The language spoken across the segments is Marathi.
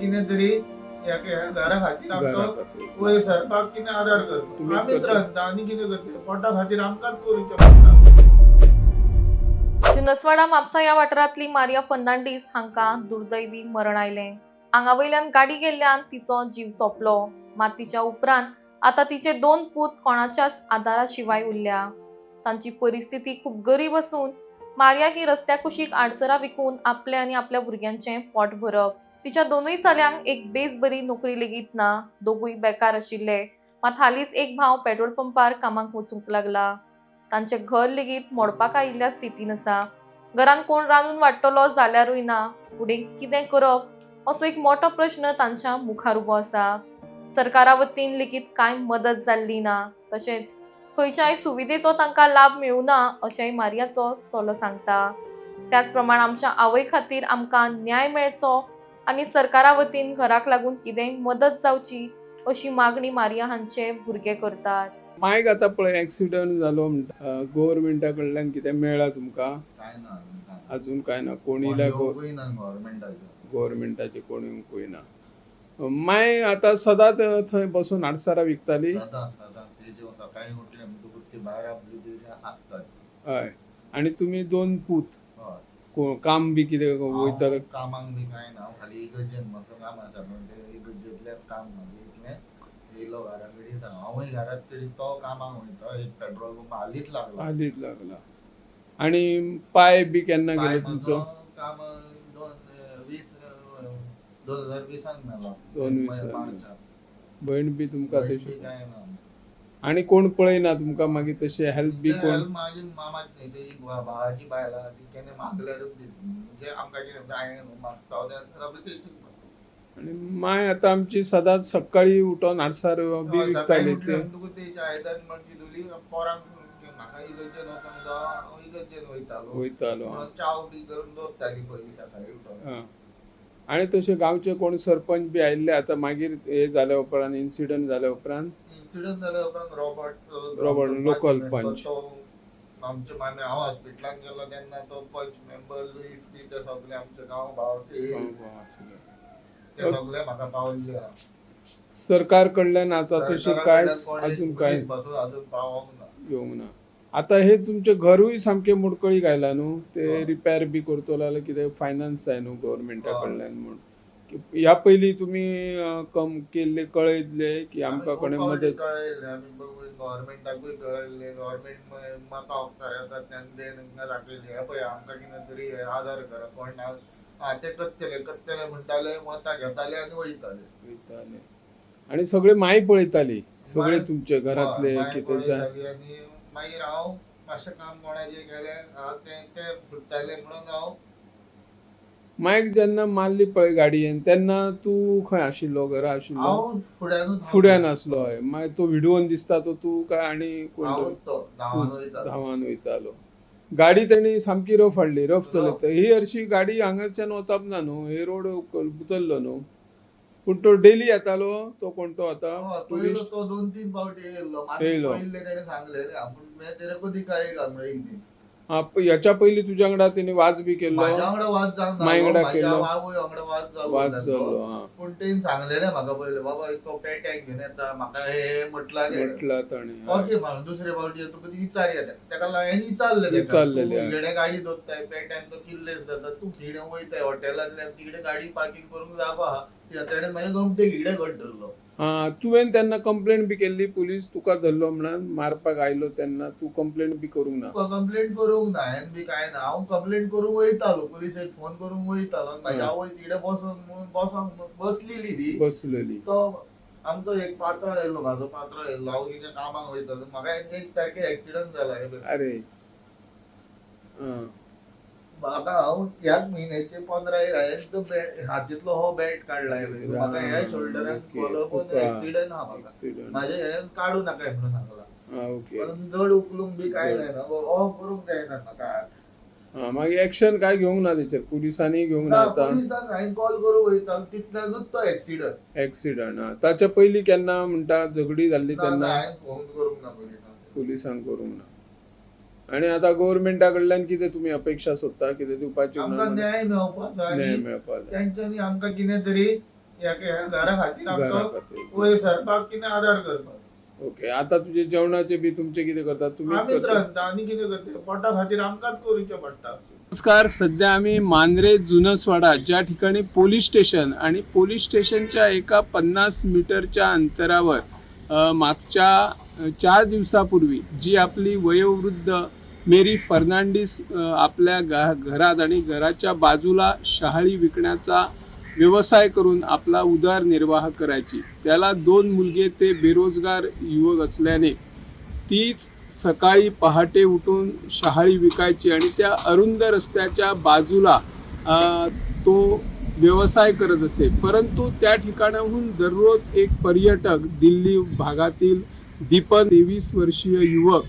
कितें तरी घरा खातीर आमकां वयर सरपाक कितें आदार करता. आमीच रांदता आनी कितें करतले, पोटा खातीर आमकांच करूचें पडटा. जुनसवाडा म्हापसा या वाठारांतली मारिया फर्नांडीस हांका दुर्दैवी मरण आयलें. आंगावयल्यान गाडी गेल्ल्यान तिचो जीव सोंपलो. मात तिच्या उपरांत आतां तिचे 2 पूत कोणाच्याच आदारा शिवाय उरल्या. तांची परिस्थिती खूप गरीब असून मारिया ही रस्त्या कुशीक आडसरां विकून आपले आनी आपल्या भुरग्यांचें पोट भरप. तिच्या 2 चल्यांक एक बेस बरी नोकरी लेगीत ना. दोगूय बेकार आशिल्ले. मात हालींच एक भाव पेट्रोल पंपार कामाक वचूंक लागला. तांचे घर लेगीत मोडपाक आयिल्ल्या स्थितीन आसा. घरान कोण रांदून वाडटलो जाल्यारूय ना. फुडें कितें करप असो एक मोठो प्रश्न तांच्या मुखार उबो आसा. सरकारा वतीन लेगीत कांय मदत जाल्ली ना. तशेंच खंयच्याय सुविधेचो तांकां लाभ मेळूना अशेंय मारियाचो चलो सांगता. त्याच प्रमाण आमच्या आवय खातीर आमकां न्याय मेळचो आनी सरकारा वतीन घराक लागून कितेंय मदत जावची अशी मागणी मारिया हांचे भुरगे करतात. मायक आतां पळय एक्सिडंट जालो म्हणटा गव्हर्मेंटा कडल्यान कितें मेळ्ळां तुमकां? काय ना अजून काय ना. कोण इल्या गव्हर्मेंटाचो गव्हर्मेंटाचे कोण येवंकूय ना. माय आतां सदांच थंय बसून आडसरां विकताली. तेजे सकाळी उठले म्हणटकूच ती भायर आपली आसतात. हय. आनी तुमी 2 पूत हय. काम बी कितें वयताले? कामाक बी काय ना, खाली इगर्जेन मातसो काम आसा म्हणून ते इगर्जेंतल्यान काम मागीर येयलो घरा कडेन. हांवूय घरात कडेन तो कामाक वयता. एक पेट्रोल पंप हालींच लागला. आनी पाय बी केन्ना पाय गेलो तुमचो? म्हजो काम 2020 मेलो. 2020 मार्चाक. भयण बी तुमकां बहीण तशी? बी काय ना. आनी कोण पळयना तुमकां मागीर तशें हेल्प बी कोण? माझी मामाच न्ही, तेजी भावाची बायल आहा ती केन्ना मागल्यारूच दिता. म्हणजे आमकां कितें जाय मागता तेची. आनी माय आतां आमची सदांच सकाळी उठोन आडसार बी विकताली ते. तेच्या आयदन म्हणजे दिली पोरांक म्हाका इगर्जेन वचूंक जाय, हांव इगर्जेन वयतालो. म्हणून चाव बी करून दवरताली पयलीं सकाळी उठोन. आनी तशे गांवचे कोण सरपंच बी आयिल्ले आतां मागीर हे जाल्या उपरांत इन्सिडंट जाल्या उपरांत? इन्सिडंट जाल्या उपरांत रॉबर्ट लोकल पंच. आमचे मामे हांव हॉस्पिटलांत गेलो तेन्ना तो पंच मेंबर लुईस बी ते सगळे आमचे गांव भाव ते सगळे म्हाका पावल्ले आहा. सरकार कडल्यान आतां तशी कांय अजून कांय अजून पावोंक ना. येवंक ना. आतां हे तुमचे घरूय सामकें मुडकळीक आयला न्हू. ते रिपेर बी करतलो जाल्यार कितें फायनान्स जाय न्हू गव्हर्मेंटा कडल्यान म्हूण. ह्या पयलीं तुमी केल्ले कळयल्ले की आमकां कोणें मदत? कळयल्ले आमी गव्हर्मेंटाकूय कळयल्ले. गव्हर्मेंट म्हाका ऑफर येता तेन्ना दाखयली हे पळय आमकां कितें तरी आदार करा. कोण ना ते करतले म्हणटाले, मतां घेताले आनी वयताले. आनी सगळे माय पळयताली सगळे तुमचे घरांतले कितें जाय? आनी मागीर हांव मातशें काम कोणाचें केलें ते सुट्टाले म्हणून हांव मायक जेन्ना मारली पळय गाडयेन तेन्ना तूं खंय आशिल्लो? घरा आशिल्लो? हांव फुड्यान आसलो. हय. मागीर तो व्हिडिओन दिसता तो तूं काय आनी कोण? हांवूच तो धांवान वयतालो. गाडी तेणी सामकी रफ हाडली. रफ चलयता. ही हरशी गाडी हांगाच्यान वचप ना न्हू. हे रोड बुतल्लो न्हू. पूण तो डेली येतालो. तो कोण तो आतां पयलो तो 2-3 फावटी येयल्लो. पयले तेणें सांगलेलें आपूण तेरे कधी कळेगा म्हणून. ह्याच्या पयलीं तुज्या वांगडा तेणी वाज बी केल्लो? म्हाज्या वांगडा वाद जावंक माय वांगडा ना. केल्लो? म्हाज्या आवय वांगडा वाद जालो. पूण तेणी सांगलेलें म्हाका पयले बाबा तो पेट्याक घेवन येता म्हाका हे म्हटला ताणें. ओके म्हणून दुसरे फावटी तुका विचार येता. तेका लागून विचारलेलें हिकडे गाडी दवरताय पेट्यान तो किल्लेस जाता. तूं हिकडे वयताय हॉटेलांतल्यान तिकडे गाडी पार्किंग करूंक जागो आहा. तेणें मागीर गमते हिकडे घट धरलो. तुवें तेन्ना कंप्लेंट बी केल्ली? पुलीस तुका धरलो म्हणून मारपाक आयलो तेन्ना तूं कंप्लेंट बी करूंक ना? कंप्लेंट करूंक ना. हांवें बी काय ना. हांव कंप्लेंट करूंक वयतालो. पुलिसेक फोन करूंक वयतालो. म्हाजी आवय तिकडे बसलेली. तो आमचो एक पात्र येयल्लो. म्हाजो पात्र येयल्लो. हांव तिच्या कामाक वयतालो. म्हाका 1 तारखेर एक्सिडंट जाला. अरे. म्हाका हांव ह्याच म्हयन्याचे 15 हांवें हातींतलो हो बॅट काडलाय. म्हाका ह्या शोल्डरान पण एक्सिडंट आहा म्हाका. म्हाजे हे काडू नाका म्हणून सांगला. पण जड उखलूंक बी काय जायना. हो करूंक जायना म्हाका. मागीर एक्शन काय घेवंक ना तेचेर? पुलिसांनी घेवंक ना? पुलिसांक हांवें कॉल करूंक वयतालो तितल्यानूच तो एक्सिडंट. ताच्या पयलीं केन्ना म्हणटा झगडी जाल्ली तेन्ना? हांवें फोन करूंक ना पुलिसांक करूंक ना. आनी आतां गव्हर्मेंटा कडल्यान कितें तुमी अपेक्षा सोदता? कितें दिवपाची? आमकां न्याय मेळपाक जाय. न्याय मेळपाक जाय. तेंच्यांनी आमकां कितें तरी ह्या घरा खातीर घरा आमकां खातीर. वयर सरपाक कितें आदार करपाक ओके. आता तुझे जेवणाचे बी तुमचे किती करतात तुम्ही आमीच रांदता आनी कितें करता पोटा खातीर आमकांच करूचें पडटा. नमस्कार. सध्या आम्ही मांद्रे जुनसवाडा ज्या ठिकाणी पोलीस स्टेशन आणि पोलीस स्टेशनच्या एका 50 मीटरच्या अंतरावर मागच्या 4 दिवसापूर्वी जी आपली वयोवृद्ध मेरी फर्नांडिस आपल्या घरात आणि घराच्या बाजूला शहाळी विकण्याचा व्यवसाय करून आपला उदरनिर्वाह करायची. त्याला 2 मुलगे, ते बेरोजगार युवक असल्याने तीच सकाळी पहाटे उठून शहाळी विकायची आणि त्या अरुंद रस्त्याच्या बाजूला तो व्यवसाय करत असे. परंतु त्या ठिकाणाहून दररोज एक पर्यटक, दिल्ली भागातील दीपन 23 वर्षीय युवक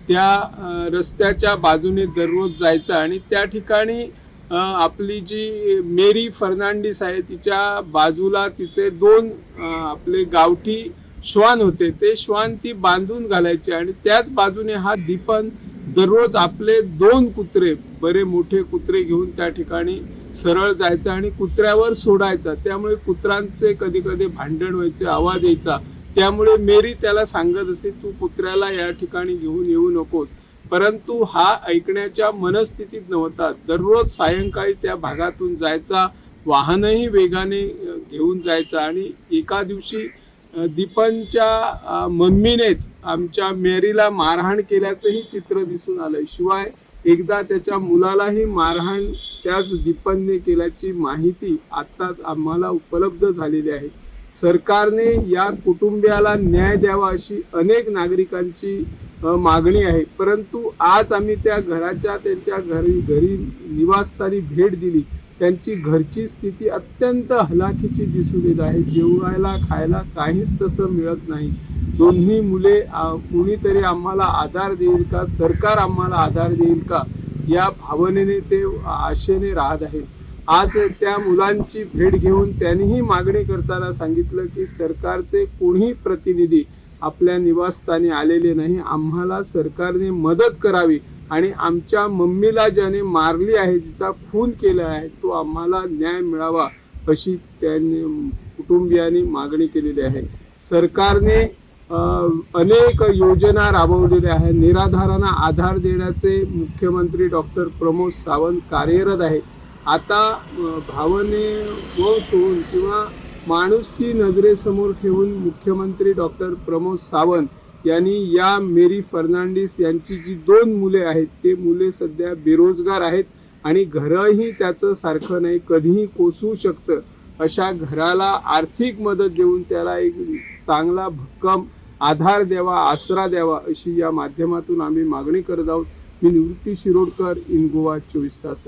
त्या रस्त्याच्या बाजूने दररोज जायचा आणि त्या ठिकाणी आपली जी मेरी फर्नांडिस आहे तिच्या बाजूला तिचे 2 आपले गावठी श्वान होते. ते श्वान ती बांधून घालायचे आणि त्याच बाजूने हा दीपन दररोज आपले 2 कुत्रे, बरे मोठे कुत्रे घेऊन त्या ठिकाणी सरळ जायचा आणि कुत्र्यावर सोडायचा. त्यामुळे कुत्र्यांचे कधी कधी भांडण व्हायचे, आवाज यायचा. त्यामुळे मेरी त्याला सांगत असे, तू कुत्र्याला या ठिकाणी घेऊन येऊ नकोस. परंतु हा ऐकण्याच्या मनस्थितीत नव्हता. दररोज सायंकाळी त्या भागातून जायचा, वाहनही वेगाने घेऊन जायचा. आणि एका दिवशी दीपनच्या मम्मीनेच आमच्या मेरीला मारहाण केल्याचंही चित्र दिसून आलं. शिवाय एकदा त्याच्या मुलालाही मारहाण त्याच दीपनने केल्याची माहिती आत्ताच आम्हाला उपलब्ध झालेली आहे. सरकारने या कुटुंबियाला न्याय द्यावा अशी अनेक नागरिकांची मागणी आहे. परंतु आज आम्ही त्या त्यांच्या घरी निवासस्थानी भेट दिली. त्यांची घरची स्थिती अत्यंत हलाखीची दिसून येत आहे. जेवायला खायला काहीच तसं मिळत नाही. दोन्ही मुले कुणीतरी आम्हाला आधार देईल का, सरकार आम्हाला आधार देईल का, या भावनेने ते आशेने राहत आहेत. आज त्या मुलांची भेट घेऊन त्यांनीही मागणी करताना सांगितलं की सरकारचे कोणीही प्रतिनिधी आपल्या निवासस्थानी आलेले नाही. आम्हाला सरकारने मदत करावी आणि आमच्या मम्मीला ज्याने मारली आहे, जिचा खून केला आहे, तो आम्हाला न्याय मिळावा अशी त्यांनी कुटुंबियांनी मागणी केलेली आहे. सरकारने अनेक योजना राबवलेल्या आहेत. निराधारांना आधार देण्याचे मुख्यमंत्री डॉक्टर प्रमोद सावंत कार्यरत आहे. आता भावने सोडून किंवा माणुसकी नजरेसमोर ठेवून मुख्यमंत्री डॉक्टर प्रमोद सावंत यांनी या मेरी फर्नांडिस यांची जी 2 मुले आहेत, ते मुले सध्या बेरोजगार आहेत आणि घरही त्याचं सारखं नाही, कधीही कोसळू शकतं. अशा घराला आर्थिक मदत देऊन त्याला एक चांगला भक्कम आधार द्यावा, आसरा द्यावा अशी या माध्यमातून आम्ही मागणी करत आहोत. मी निवृत्ती शिरोडकर, इन गोवा 24 तास.